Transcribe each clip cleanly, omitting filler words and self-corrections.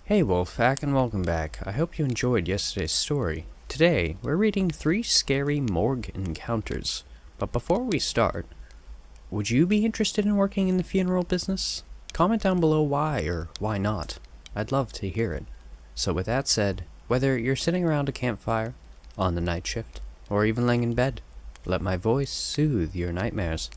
Hey Wolfpack, and welcome back. I hope you enjoyed yesterday's story. Today, we're reading 3 scary morgue encounters. But before we start, would you be interested in working in the funeral business? Comment down below why or why not. I'd love to hear it. So with that said, whether you're sitting around a campfire, on the night shift, or even laying in bed, let my voice soothe your nightmares.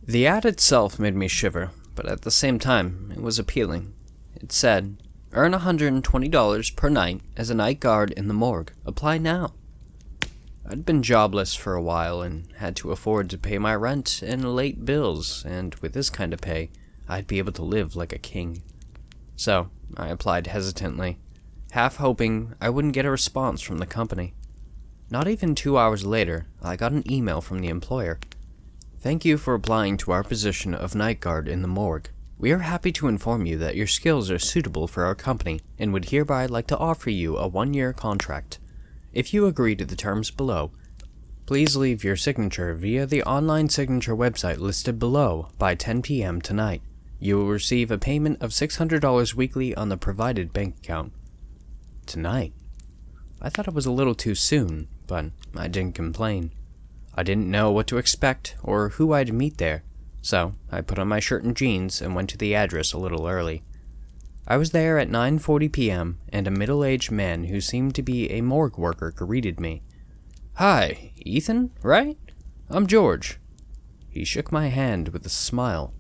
The ad itself made me shiver, but at the same time, it was appealing. It said, earn $120 per night as a night guard in the morgue. Apply now. I'd been jobless for a while and had to afford to pay my rent and late bills, and with this kind of pay, I'd be able to live like a king. So, I applied hesitantly, half hoping I wouldn't get a response from the company. Not even 2 hours later, I got an email from the employer. Thank you for applying to our position of night guard in the morgue. We are happy to inform you that your skills are suitable for our company and would hereby like to offer you a 1-year contract. If you agree to the terms below, please leave your signature via the online signature website listed below by 10 p.m. tonight. You will receive a payment of $600 weekly on the provided bank account. Tonight? I thought it was a little too soon, but I didn't complain. I didn't know what to expect or who I'd meet there, so I put on my shirt and jeans and went to the address a little early. I was there at 9:40 p.m. and a middle-aged man who seemed to be a morgue worker greeted me. "Hi, Ethan, right? I'm George." He shook my hand with a smile.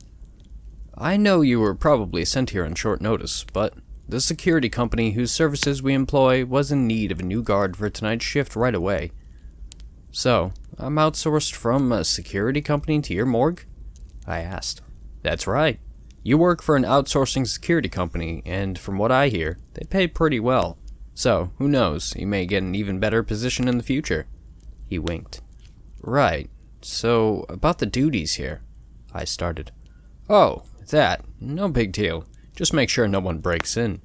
"I know you were probably sent here on short notice, but the security company whose services we employ was in need of a new guard for tonight's shift right away. So, I'm outsourced from a security company to your morgue?" I asked. "That's right. You work for an outsourcing security company, and from what I hear, they pay pretty well. So, who knows, you may get an even better position in the future." He winked. "Right. So, about the duties here," I started. "Oh, that. No big deal. Just make sure no one breaks in."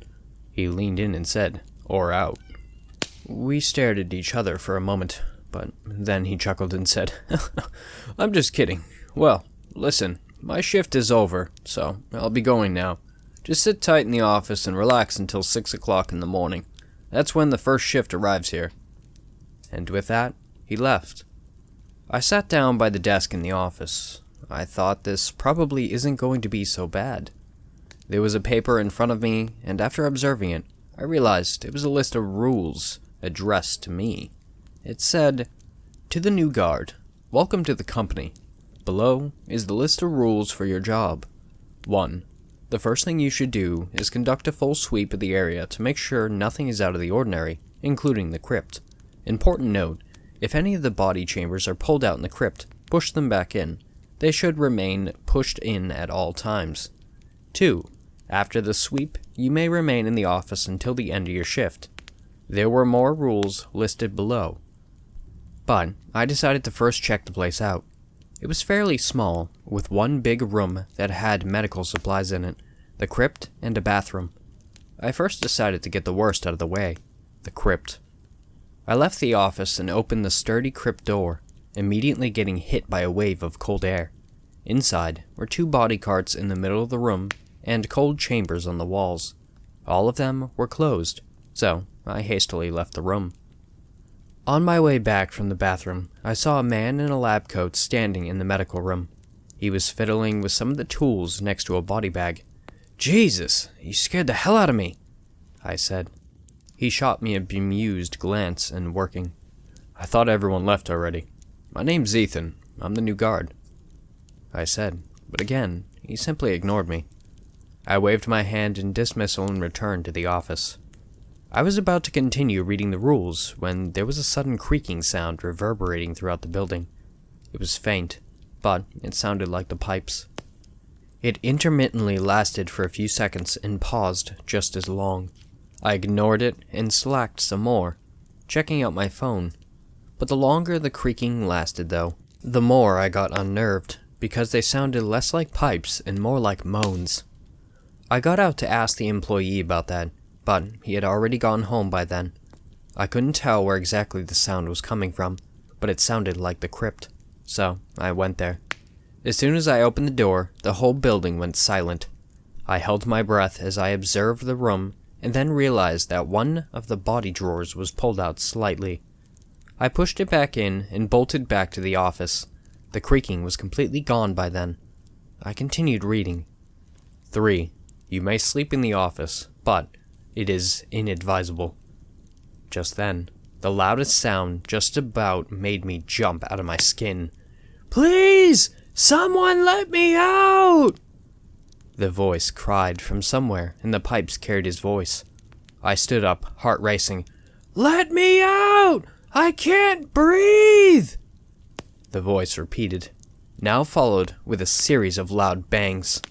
He leaned in and said, "Or out." We stared at each other for a moment. But then he chuckled and said, "I'm just kidding. Well, listen, my shift is over, so I'll be going now. Just sit tight in the office and relax until 6 o'clock in the morning. That's when the first shift arrives here." And with that, he left. I sat down by the desk in the office. I thought this probably isn't going to be so bad. There was a paper in front of me, and after observing it, I realized it was a list of rules addressed to me. It said, "To the new guard, welcome to the company. Below is the list of rules for your job. 1. The first thing you should do is conduct a full sweep of the area to make sure nothing is out of the ordinary, including the crypt. Important note, if any of the body chambers are pulled out in the crypt, push them back in. They should remain pushed in at all times. 2. After the sweep, you may remain in the office until the end of your shift. There were more rules listed below. But I decided to first check the place out. It was fairly small, with one big room that had medical supplies in it, the crypt, and a bathroom. I first decided to get the worst out of the way, the crypt. I left the office and opened the sturdy crypt door, immediately getting hit by a wave of cold air. Inside were 2 body carts in the middle of the room, and cold chambers on the walls. All of them were closed, so I hastily left the room. On my way back from the bathroom, I saw a man in a lab coat standing in the medical room. He was fiddling with some of the tools next to a body bag. "Jesus, you scared the hell out of me," I said. He shot me a bemused glance and working. "I thought everyone left already. My name's Ethan. I'm the new guard," I said, but again, he simply ignored me. I waved my hand in dismissal and returned to the office. I was about to continue reading the rules when there was a sudden creaking sound reverberating throughout the building. It was faint, but it sounded like the pipes. It intermittently lasted for a few seconds and paused just as long. I ignored it and slacked some more, checking out my phone. But the longer the creaking lasted, though, the more I got unnerved, because they sounded less like pipes and more like moans. I got out to ask the employee about that, but he had already gone home by then. I couldn't tell where exactly the sound was coming from, but it sounded like the crypt, so I went there. As soon as I opened the door, the whole building went silent. I held my breath as I observed the room, and then realized that one of the body drawers was pulled out slightly. I pushed it back in and bolted back to the office. The creaking was completely gone by then. I continued reading. 3. You may sleep in the office, but it is inadvisable. Just then, the loudest sound just about made me jump out of my skin. "Please! Someone let me out!" The voice cried from somewhere, and the pipes carried his voice. I stood up, heart racing. "Let me out! I can't breathe!" The voice repeated, now followed with a series of loud bangs.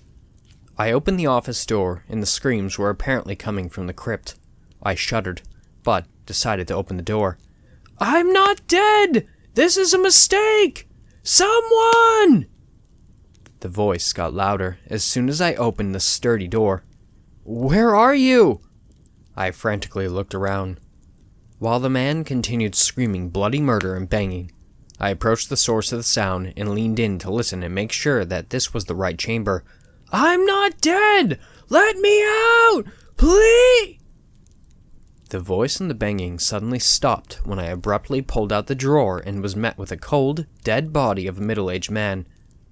I opened the office door, and the screams were apparently coming from the crypt. I shuddered, but decided to open the door. "I'm not dead! This is a mistake! Someone!" The voice got louder as soon as I opened the sturdy door. "Where are you?" I frantically looked around. While the man continued screaming bloody murder and banging, I approached the source of the sound and leaned in to listen and make sure that this was the right chamber. "I'm not dead! Let me out! Please!" The voice and the banging suddenly stopped when I abruptly pulled out the drawer and was met with a cold, dead body of a middle-aged man.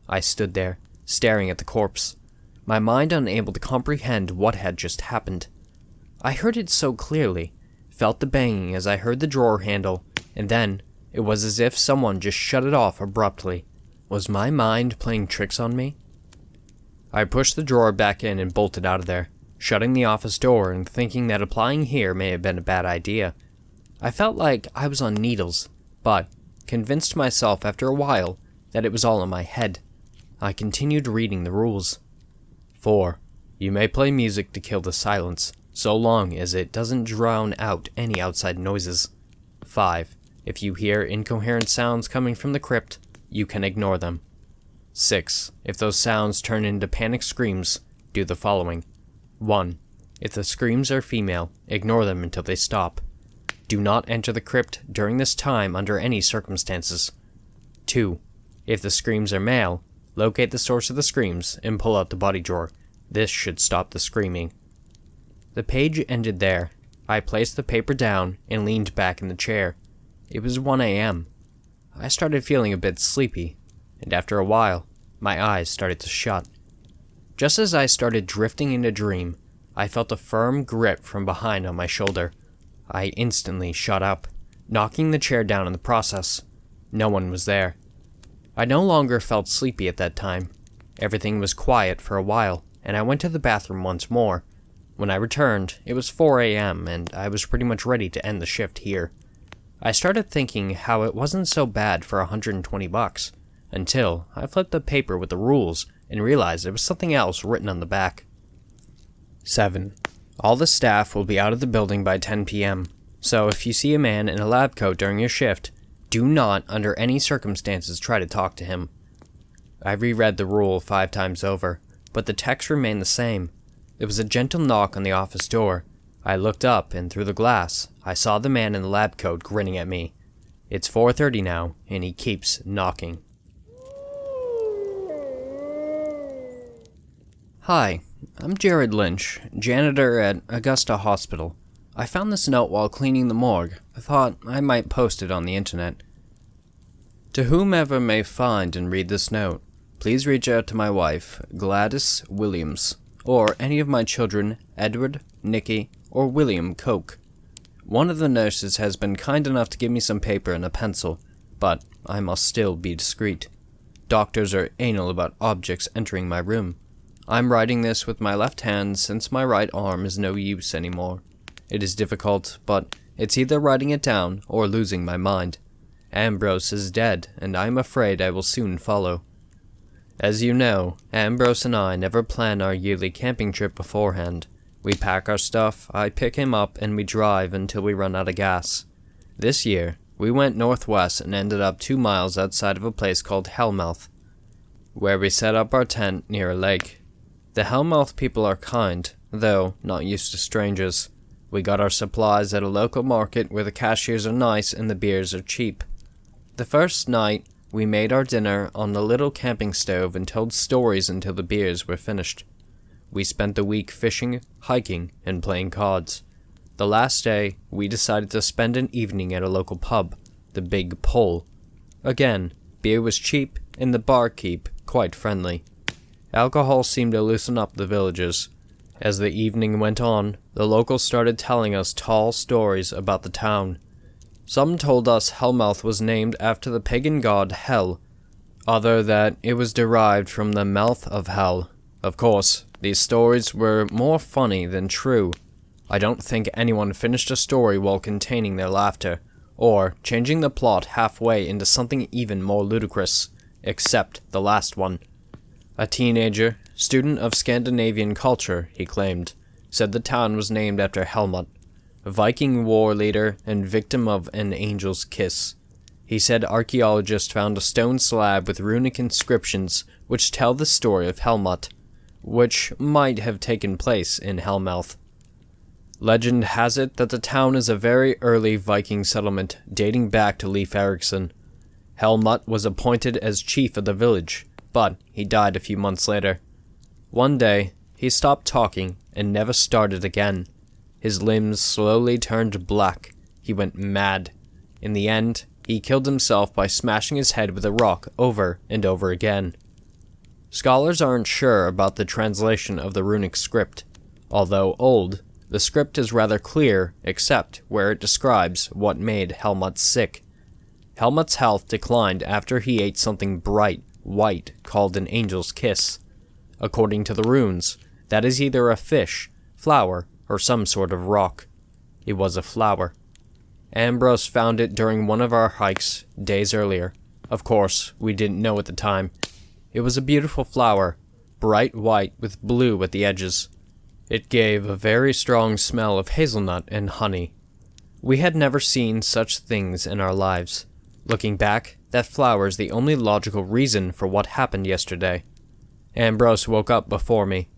I stood there, staring at the corpse, my mind unable to comprehend what had just happened. I heard it so clearly, felt the banging as I heard the drawer handle, and then it was as if someone just shut it off abruptly. Was my mind playing tricks on me? I pushed the drawer back in and bolted out of there, shutting the office door and thinking that applying here may have been a bad idea. I felt like I was on needles, but convinced myself after a while that it was all in my head. I continued reading the rules. 4. You may play music to kill the silence, so long as it doesn't drown out any outside noises. 5. If you hear incoherent sounds coming from the crypt, you can ignore them. 6. If those sounds turn into panic screams, do the following. 1. If the screams are female, ignore them until they stop. Do not enter the crypt during this time under any circumstances. 2. If the screams are male, locate the source of the screams and pull out the body drawer. This should stop the screaming. The page ended there. I placed the paper down and leaned back in the chair. It was 1 a.m. I started feeling a bit sleepy, and after a while, my eyes started to shut. Just as I started drifting into dream, I felt a firm grip from behind on my shoulder. I instantly shot up, knocking the chair down in the process. No one was there. I no longer felt sleepy at that time. Everything was quiet for a while, and I went to the bathroom once more. When I returned, it was 4 a.m., and I was pretty much ready to end the shift here. I started thinking how it wasn't so bad for $120, until I flipped the paper with the rules and realized there was something else written on the back. 7. All the staff will be out of the building by 10 p.m., so if you see a man in a lab coat during your shift, do not, under any circumstances, try to talk to him. I reread the rule 5 times over, but the text remained the same. There was a gentle knock on the office door. I looked up, and through the glass, I saw the man in the lab coat grinning at me. It's 4:30 now, and he keeps knocking. Hi, I'm Jared Lynch, janitor at Augusta Hospital. I found this note while cleaning the morgue. I thought I might post it on the internet. To whomever may find and read this note, please reach out to my wife, Gladys Williams, or any of my children, Edward, Nikki, or William Koch. One of the nurses has been kind enough to give me some paper and a pencil, but I must still be discreet. Doctors are anal about objects entering my room. I'm writing this with my left hand since my right arm is no use anymore. It is difficult, but it's either writing it down or losing my mind. Ambrose is dead, and I'm afraid I will soon follow. As you know, Ambrose and I never plan our yearly camping trip beforehand. We pack our stuff, I pick him up, and we drive until we run out of gas. This year, we went northwest and ended up 2 miles outside of a place called Hellmouth, where we set up our tent near a lake. The Hellmouth people are kind, though not used to strangers. We got our supplies at a local market where the cashiers are nice and the beers are cheap. The first night, we made our dinner on the little camping stove and told stories until the beers were finished. We spent the week fishing, hiking, and playing cards. The last day, we decided to spend an evening at a local pub, the Big Pole. Again, beer was cheap and the barkeep quite friendly. Alcohol seemed to loosen up the villagers. As the evening went on, the locals started telling us tall stories about the town. Some told us Hellmouth was named after the pagan god Hel, other that it was derived from the mouth of hell. Of course, these stories were more funny than true. I don't think anyone finished a story while containing their laughter, or changing the plot halfway into something even more ludicrous, except the last one. A teenager, student of Scandinavian culture, he claimed, said the town was named after Helmut, a Viking war leader and victim of an angel's kiss. He said archaeologists found a stone slab with runic inscriptions which tell the story of Helmut, which might have taken place in Hellmouth. Legend has it that the town is a very early Viking settlement dating back to Leif Erikson. Helmut was appointed as chief of the village, but he died a few months later. One day, he stopped talking and never started again. His limbs slowly turned black. He went mad. In the end, he killed himself by smashing his head with a rock over and over again. Scholars aren't sure about the translation of the runic script. Although old, the script is rather clear, except where it describes what made Helmut sick. Helmut's health declined after he ate something bright, white, called an angel's kiss. According to the runes, that is either a fish, flower, or some sort of rock. It was a flower. Ambrose found it during one of our hikes days earlier. Of course, we didn't know at the time. It was a beautiful flower, bright white with blue at the edges. It gave a very strong smell of hazelnut and honey. We had never seen such things in our lives. Looking back, that flower is the only logical reason for what happened yesterday. Ambrose woke up before me.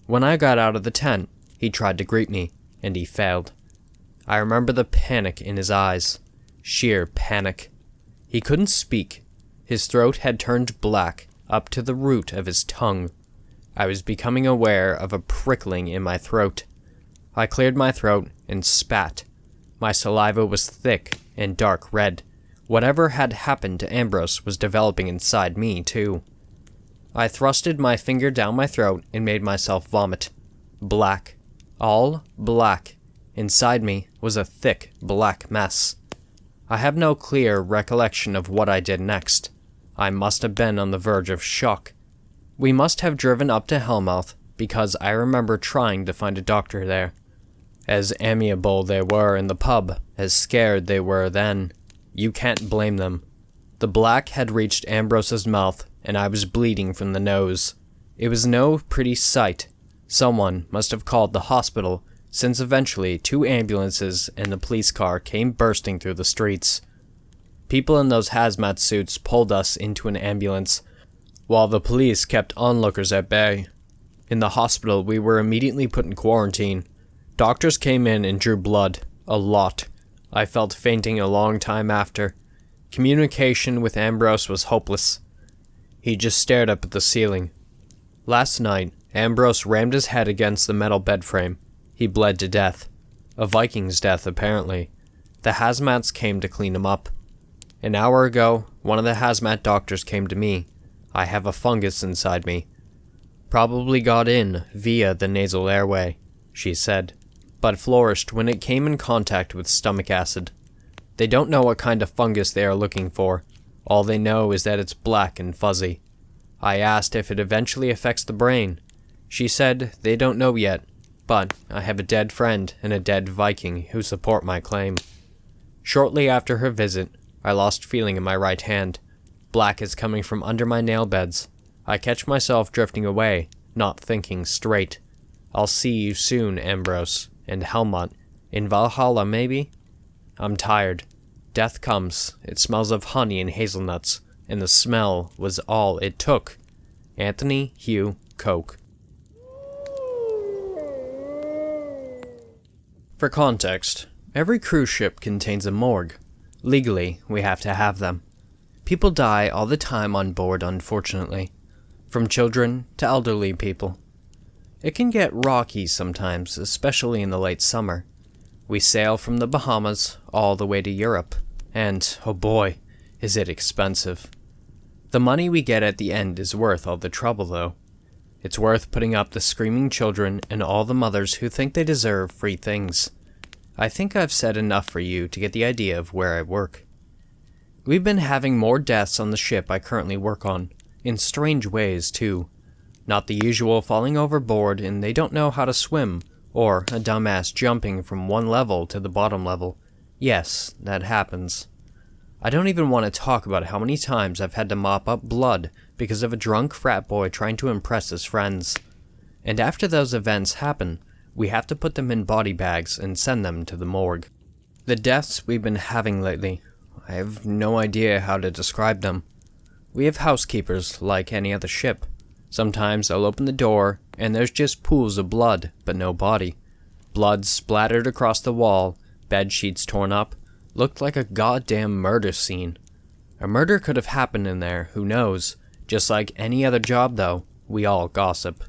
When I got out of the tent, he tried to greet me, and he failed. I remember the panic in his eyes. Sheer panic. He couldn't speak. His throat had turned black, up to the root of his tongue. I was becoming aware of a prickling in my throat. I cleared my throat and spat. My saliva was thick and dark red. Whatever had happened to Ambrose was developing inside me, too. I thrusted my finger down my throat and made myself vomit. Black. All black. Inside me was a thick, black mess. I have no clear recollection of what I did next. I must have been on the verge of shock. We must have driven up to Hellmouth, because I remember trying to find a doctor there. As amiable they were in the pub, as scared they were then. You can't blame them. The black had reached Ambrose's mouth, and I was bleeding from the nose. It was no pretty sight. Someone must have called the hospital, since eventually 2 ambulances and the police car came bursting through the streets. People in those hazmat suits pulled us into an ambulance, while the police kept onlookers at bay. In the hospital, we were immediately put in quarantine. Doctors came in and drew blood. A lot. I felt fainting a long time after. Communication with Ambrose was hopeless. He just stared up at the ceiling. Last night, Ambrose rammed his head against the metal bed frame. He bled to death. A Viking's death, apparently. The hazmats came to clean him up. An hour ago, one of the hazmat doctors came to me. I have a fungus inside me. Probably got in via the nasal airway, she said, but flourished when it came in contact with stomach acid. They don't know what kind of fungus they are looking for. All they know is that it's black and fuzzy. I asked if it eventually affects the brain. She said they don't know yet, but I have a dead friend and a dead Viking who support my claim. Shortly after her visit, I lost feeling in my right hand. Black is coming from under my nail beds. I catch myself drifting away, not thinking straight. I'll see you soon, Ambrose, and Helmut. In Valhalla, maybe? I'm tired. Death comes. It smells of honey and hazelnuts, and the smell was all it took. Anthony Hugh Koch. For context, every cruise ship contains a morgue. Legally, we have to have them. People die all the time on board, unfortunately. From children to elderly people. It can get rocky sometimes, especially in the late summer. We sail from the Bahamas all the way to Europe, and, oh boy, is it expensive. The money we get at the end is worth all the trouble, though. It's worth putting up the screaming children and all the mothers who think they deserve free things. I think I've said enough for you to get the idea of where I work. We've been having more deaths on the ship I currently work on, in strange ways, too. Not the usual falling overboard and they don't know how to swim, or a dumbass jumping from one level to the bottom level. Yes, that happens. I don't even want to talk about how many times I've had to mop up blood because of a drunk frat boy trying to impress his friends. And after those events happen, we have to put them in body bags and send them to the morgue. The deaths we've been having lately, I have no idea how to describe them. We have housekeepers like any other ship. Sometimes I'll open the door and there's just pools of blood, but no body. Blood splattered across the wall, bed sheets torn up, looked like a goddamn murder scene. A murder could have happened in there, who knows? Just like any other job though, we all gossip.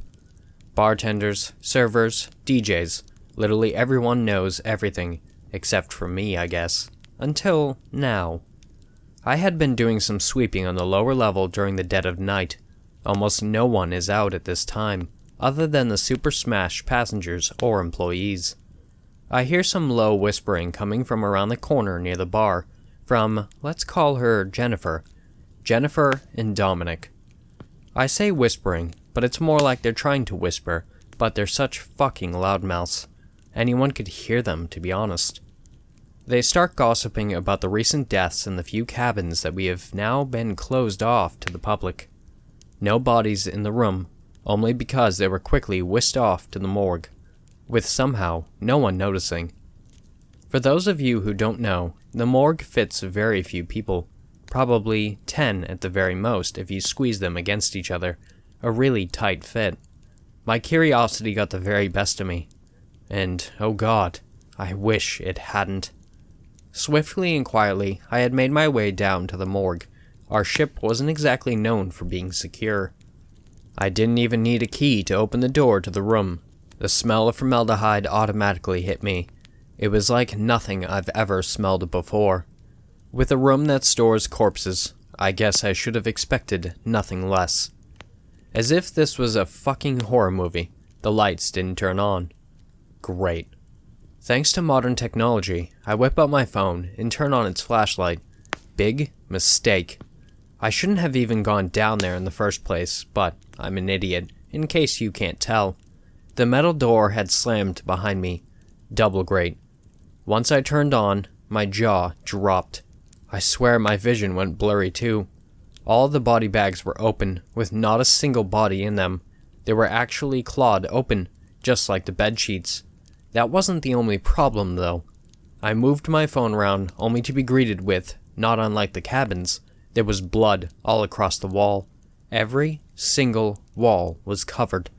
Bartenders, servers, DJs, literally everyone knows everything, except for me, I guess. Until now. I had been doing some sweeping on the lower level during the dead of night. Almost no one is out at this time, other than the super smashed passengers or employees. I hear some low whispering coming from around the corner near the bar, from, let's call her Jennifer. Jennifer and Dominic. I say whispering, but it's more like they're trying to whisper, but they're such fucking loudmouths. Anyone could hear them, to be honest. They start gossiping about the recent deaths in the few cabins that we have now been closed off to the public. No bodies in the room, only because they were quickly whisked off to the morgue, with somehow no one noticing. For those of you who don't know, the morgue fits very few people, probably 10 at the very most if you squeeze them against each other, a really tight fit. My curiosity got the very best of me, and oh god, I wish it hadn't. Swiftly and quietly, I had made my way down to the morgue. Our ship wasn't exactly known for being secure. I didn't even need a key to open the door to the room. The smell of formaldehyde automatically hit me. It was like nothing I've ever smelled before. With a room that stores corpses, I guess I should have expected nothing less. As if this was a fucking horror movie, the lights didn't turn on. Great. Thanks to modern technology, I whip out my phone and turn on its flashlight. Big mistake. I shouldn't have even gone down there in the first place, but I'm an idiot, in case you can't tell. The metal door had slammed behind me. Double great. Once I turned on, my jaw dropped. I swear my vision went blurry too. All the body bags were open, with not a single body in them. They were actually clawed open, just like the bed sheets. That wasn't the only problem, though. I moved my phone around, only to be greeted with, not unlike the cabins, there was blood all across the wall. Every single wall was covered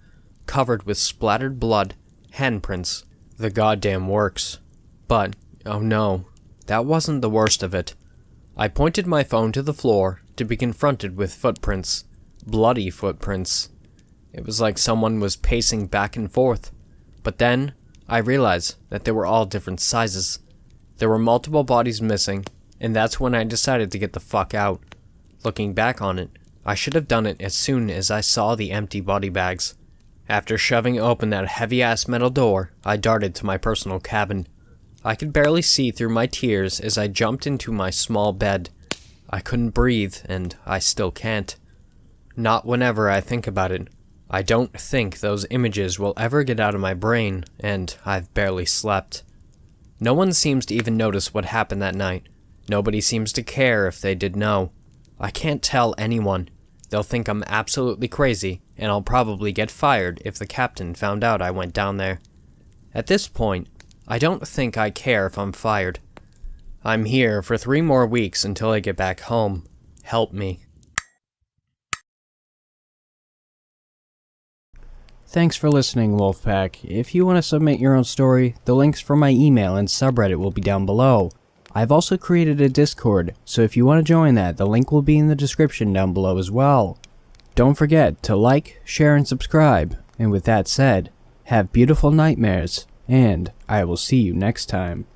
with splattered blood, handprints, the goddamn works. But, oh no, that wasn't the worst of it. I pointed my phone to the floor to be confronted with footprints. Bloody footprints. It was like someone was pacing back and forth. But then, I realized that they were all different sizes. There were multiple bodies missing, and that's when I decided to get the fuck out. Looking back on it, I should have done it as soon as I saw the empty body bags. After shoving open that heavy-ass metal door, I darted to my personal cabin. I could barely see through my tears as I jumped into my small bed. I couldn't breathe, and I still can't. Not whenever I think about it. I don't think those images will ever get out of my brain, and I've barely slept. No one seems to even notice what happened that night. Nobody seems to care if they did know. I can't tell anyone. They'll think I'm absolutely crazy, and I'll probably get fired if the captain found out I went down there. At this point, I don't think I care if I'm fired. I'm here for 3 more weeks until I get back home. Help me. Thanks for listening, Wolfpack. If you want to submit your own story, the links for my email and subreddit will be down below. I've also created a Discord, so if you want to join that, the link will be in the description down below as well. Don't forget to like, share, and subscribe. And with that said, have beautiful nightmares, and I will see you next time.